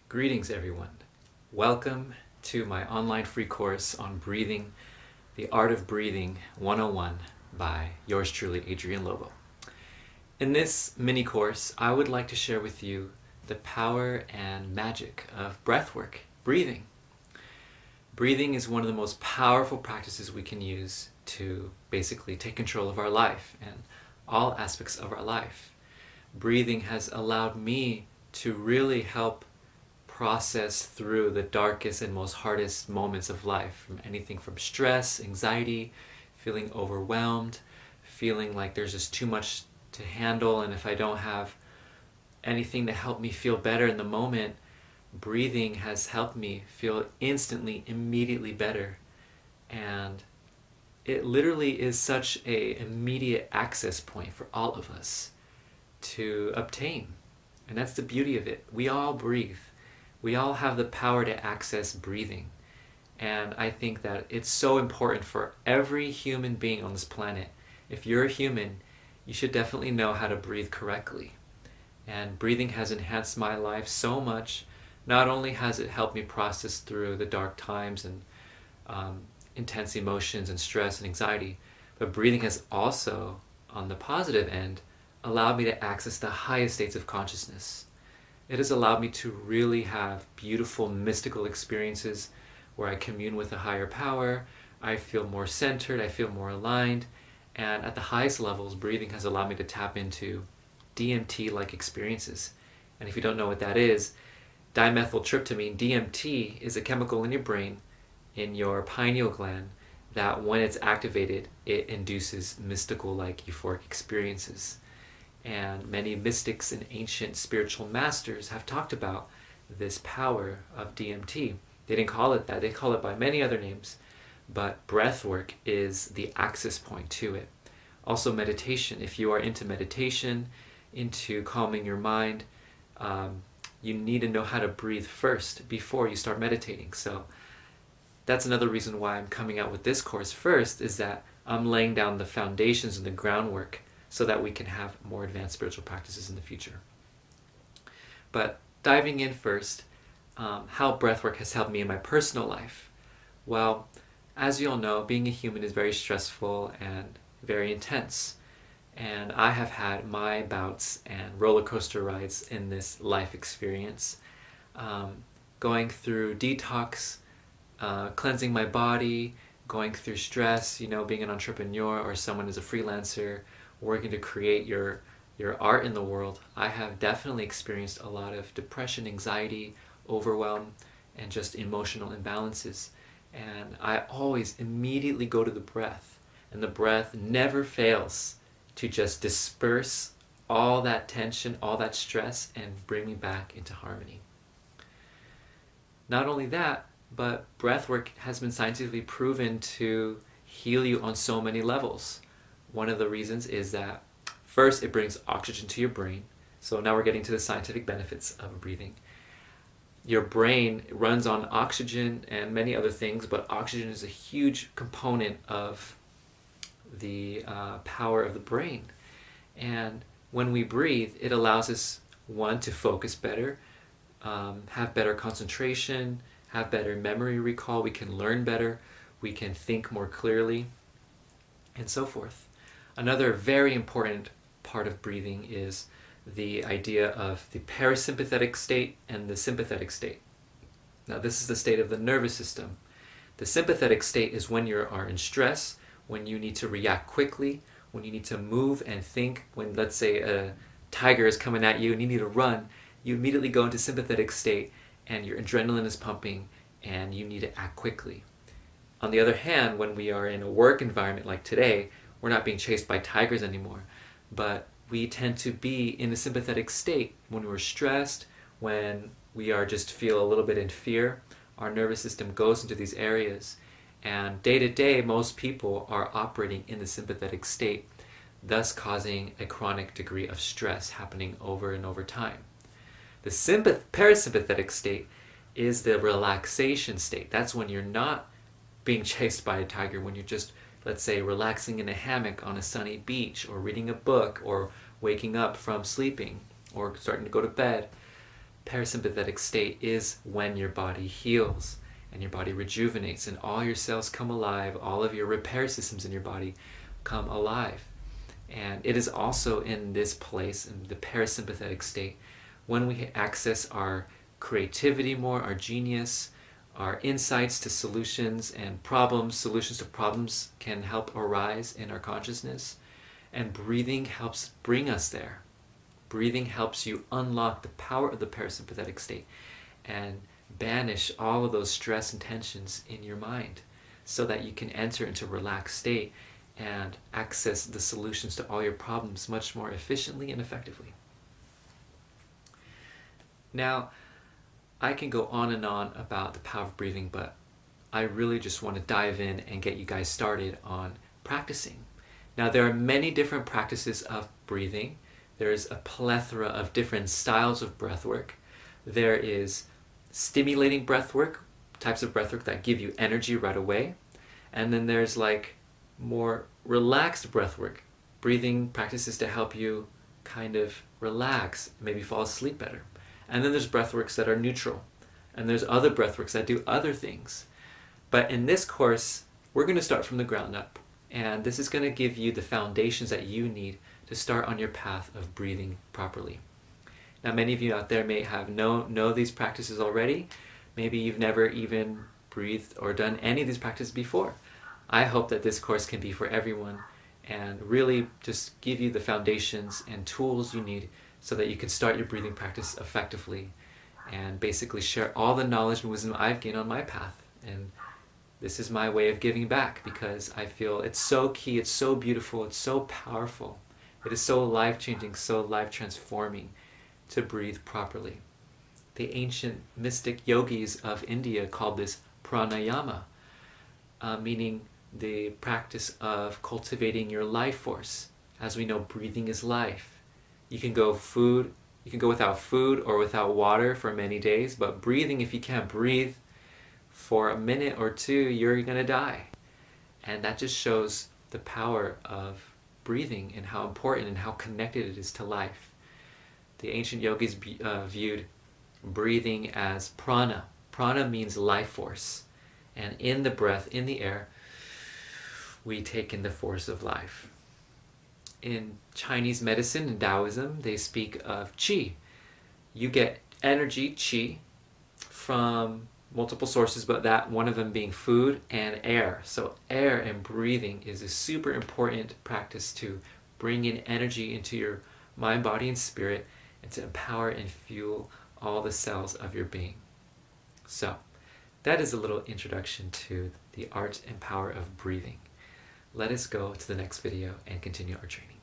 Greetings, everyone. Welcome to my online free course on breathing, The Art of Breathing 101 by yours truly, Adrian Lobo. In this mini course, I would like to share with you the power and magic of breathwork, breathing. Breathing is one of the most powerful practices we can use to basically take control of our life and all aspects of our life. Breathing has allowed me to really help process through the darkest and most hardest moments of life, from anything from stress, anxiety, feeling overwhelmed, feeling like there's just too much to handle, and if I don't have anything to help me feel better in the moment, breathing has helped me feel instantly, immediately better. And it literally is such an immediate access point for all of us to obtain. And that's the beauty of it. We all breathe. We all have the power to access breathing. And I think that it's so important for every human being on this planet. If you're a human, you should definitely know how to breathe correctly. And breathing has enhanced my life so much. Not only has it helped me process through the dark times and intense emotions and stress and anxiety, but breathing has also, on the positive end, allowed me to access the highest states of consciousness. It has allowed me to really have beautiful mystical experiences where I commune with a higher power, I feel more centered, I feel more aligned, and at the highest levels, breathing has allowed me to tap into DMT-like experiences. And if you don't know what that is, dimethyltryptamine, DMT, is a chemical in your brain, in your pineal gland, that when it's activated, it induces mystical-like euphoric experiences. And many mystics and ancient spiritual masters have talked about this power of DMT. They didn't call it that. They call it by many other names. But breathwork is the access point to it. Also meditation. If you are into meditation, into calming your mind, you need to know how to breathe first before you start meditating. So that's another reason why I'm coming out with this course first, is that I'm laying down the foundations and the groundwork so that we can have more advanced spiritual practices in the future. But diving in first, how breathwork has helped me in my personal life. Well, as you all know, being a human is very stressful and very intense. And I have had my bouts and roller coaster rides in this life experience. Going through detox, cleansing my body, going through stress, being an entrepreneur or someone who's a freelancer, working to create your art in the world. I have definitely experienced a lot of depression, anxiety, overwhelm, and just emotional imbalances. And I always immediately go to the breath. And the breath never fails to just disperse all that tension, all that stress, and bring me back into harmony. Not only that, but breathwork has been scientifically proven to heal you on so many levels. One of the reasons is that, first, it brings oxygen to your brain. So now we're getting to the scientific benefits of breathing. Your brain runs on oxygen and many other things, but oxygen is a huge component of the power of the brain. And when we breathe, it allows us, one, to focus better, have better concentration, have better memory recall, we can learn better, we can think more clearly, and so forth. Another very important part of breathing is the idea of the parasympathetic state and the sympathetic state. Now, this is the state of the nervous system. The sympathetic state is when you are in stress, when you need to react quickly, when you need to move and think. When, let's say, a tiger is coming at you and you need to run, you immediately go into sympathetic state and your adrenaline is pumping and you need to act quickly. On the other hand, when we are in a work environment like today, we're not being chased by tigers anymore, but we tend to be in a sympathetic state when we're stressed, when we are just feel a little bit in fear. Our nervous system goes into these areas, and day to day, most people are operating in the sympathetic state, thus causing a chronic degree of stress happening over and over time. The parasympathetic state is the relaxation state. That's when you're not being chased by a tiger, when you're just, let's say, relaxing in a hammock on a sunny beach, or reading a book, or waking up from sleeping, or starting to go to bed. parasympathetic state is when your body heals and your body rejuvenates and all your cells come alive, all of your repair systems in your body come alive. And it is also in this place, in the parasympathetic state, when we access our creativity more, our genius, our insights to solutions and problems. Solutions to problems can help arise in our consciousness, and breathing helps bring us there. Breathing helps you unlock the power of the parasympathetic state and banish all of those stress and tensions in your mind so that you can enter into a relaxed state and access the solutions to all your problems much more efficiently and effectively. Now, I can go on and on about the power of breathing, but I really just want to dive in and get you guys started on practicing. Now, there are many different practices of breathing. There's a plethora of different styles of breath work. There is stimulating breath work, types of breath work that give you energy right away. And then there's like more relaxed breath work, breathing practices to help you kind of relax, maybe fall asleep better. And then there's breath works that are neutral. And there's other breath works that do other things. But in this course, we're going to start from the ground up. And this is going to give you the foundations that you need to start on your path of breathing properly. Now, many of you out there may have know these practices already. Maybe you've never even breathed or done any of these practices before. I hope that this course can be for everyone and really just give you the foundations and tools you need so that you can start your breathing practice effectively and basically share all the knowledge and wisdom I've gained on my path. And this is my way of giving back because I feel it's so key, it's so beautiful, it's so powerful. It is so life-changing, so life-transforming to breathe properly. The ancient mystic yogis of India called this pranayama, meaning the practice of cultivating your life force. As we know, breathing is life. You can go without food or without water for many days, but breathing, if you can't breathe for a minute or two, you're going to die. And that just shows the power of breathing and how important and how connected it is to life. The ancient yogis viewed breathing as prana. Prana means life force. And in the breath, in the air, we take in the force of life. In Chinese medicine and Taoism, they speak of qi. You get energy, qi, from multiple sources, but that one of them being food and air. So air and breathing is a super important practice to bring in energy into your mind, body, and spirit, and to empower and fuel all the cells of your being. So that is a little introduction to the art and power of breathing. Let us go to the next video and continue our training.